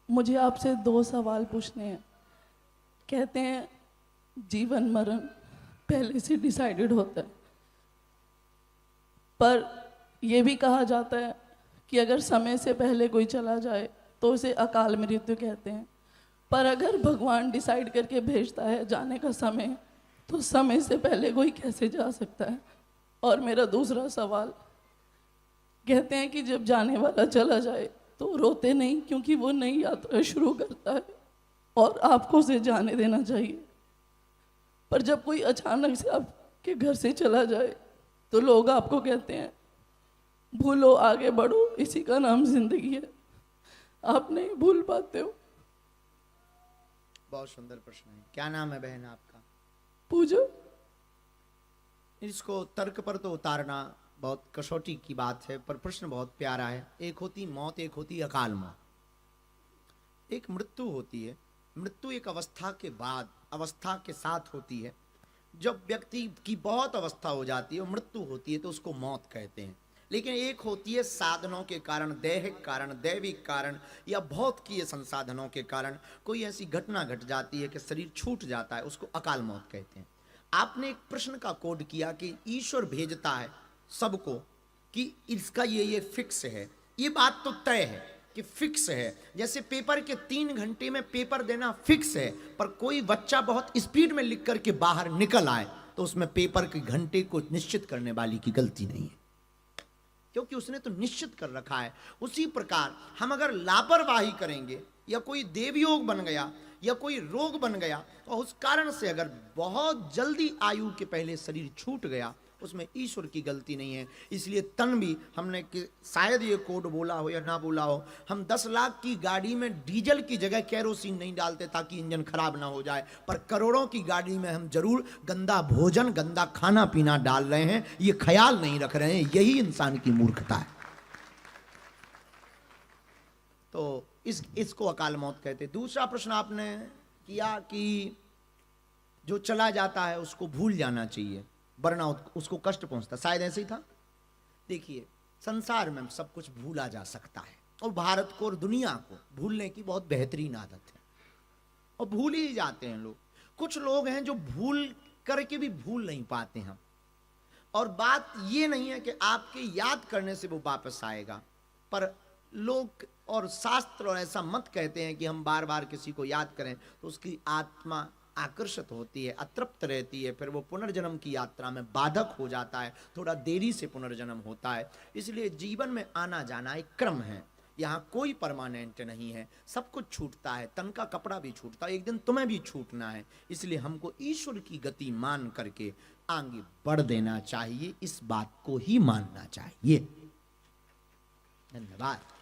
मुझे आपसे दो सवाल पूछने हैं। कहते हैं जीवन मरण पहले से डिसाइडेड होता है, पर यह भी कहा जाता है कि अगर समय से पहले कोई चला जाए तो उसे अकाल मृत्यु कहते हैं। पर अगर भगवान डिसाइड करके भेजता है जाने का समय, तो समय से पहले कोई कैसे जा सकता है? और मेरा दूसरा सवाल, कहते हैं कि जब जाने वाला चला जाए तो रोते नहीं, क्योंकि वो नई यात्रा शुरू करता है और आपको उसे जाने देना चाहिए। पर जब कोई अचानक से आपके घर से चला जाए तो लोग आपको कहते हैं भूलो आगे बढ़ो, इसी का नाम जिंदगी है। आप नहीं भूल पाते हो। बहुत सुंदर प्रश्न है। क्या नाम है बहन आपका? पूजा। इसको तर्क पर तो उतारना बहुत कसौटी की बात है, पर प्रश्न बहुत प्यारा है। एक होती मौत, एक होती अकाल मौत। एक मृत्यु होती है। मृत्यु एक अवस्था के बाद, अवस्था के साथ होती है। जब व्यक्ति की बहुत अवस्था हो जाती है और मृत्यु होती है तो उसको मौत कहते हैं। लेकिन एक होती है साधनों के कारण, दैहिक कारण, दैविक कारण या भौतिकीय संसाधनों के कारण कोई ऐसी घटना घट जाती है कि शरीर छूट जाता है, उसको अकाल मौत कहते हैं। आपने एक प्रश्न का कोड किया कि ईश्वर भेजता है सबको, कि इसका ये फिक्स है। ये बात तो तय है कि फिक्स है। जैसे पेपर के 3 घंटे में पेपर देना फिक्स है, पर कोई बच्चा बहुत स्पीड में लिख करके बाहर निकल आए तो उसमें पेपर के घंटे को निश्चित करने वाली की गलती नहीं है, क्योंकि उसने तो निश्चित कर रखा है। उसी प्रकार हम अगर लापरवाही करेंगे या कोई देवयोग बन गया या कोई रोग बन गया और उस कारण से अगर बहुत जल्दी आयु के पहले शरीर छूट गया, उसमें ईश्वर की गलती नहीं है। इसलिए तन भी हमने कि शायद ये कोड बोला हो या ना बोला हो, हम 10 लाख की गाड़ी में डीजल की जगह केरोसिन नहीं डालते ताकि इंजन खराब ना हो जाए, पर करोड़ों की गाड़ी में हम जरूर गंदा भोजन, गंदा खाना पीना डाल रहे हैं, ये ख्याल नहीं रख रहे हैं। यही इंसान की मूर्खता है। तो इसको अकाल मौत कहते। दूसरा प्रश्न आपने किया कि जो चला जाता है उसको भूल जाना चाहिए, वरना उसको कष्ट पहुंचता। शायद ऐसे ही था। देखिए, संसार में सब कुछ भूला जा सकता है और भारत को और दुनिया को भूलने की बहुत बेहतरीन आदत है और भूल ही जाते हैं लोग। कुछ लोग हैं जो भूल करके भी भूल नहीं पाते हैं। और बात ये नहीं है कि आपके याद करने से वो वापस आएगा, पर लोग और शास्त्र और ऐसा मत कहते हैं कि हम बार बार किसी को याद करें तो उसकी आत्मा आकर्षित होती है, अतृप्त रहती है, फिर वो पुनर्जन्म की यात्रा में बाधक हो जाता है, थोड़ा देरी से पुनर्जन्म होता है। इसलिए जीवन में आना जाना एक क्रम है, यहाँ कोई परमानेंट नहीं है। सब कुछ छूटता है, तन का कपड़ा भी छूटता है, एक दिन तुम्हें भी छूटना है। इसलिए हमको ईश्वर की गति मान करके आगे बढ़ देना चाहिए, इस बात को ही मानना चाहिए। धन्यवाद।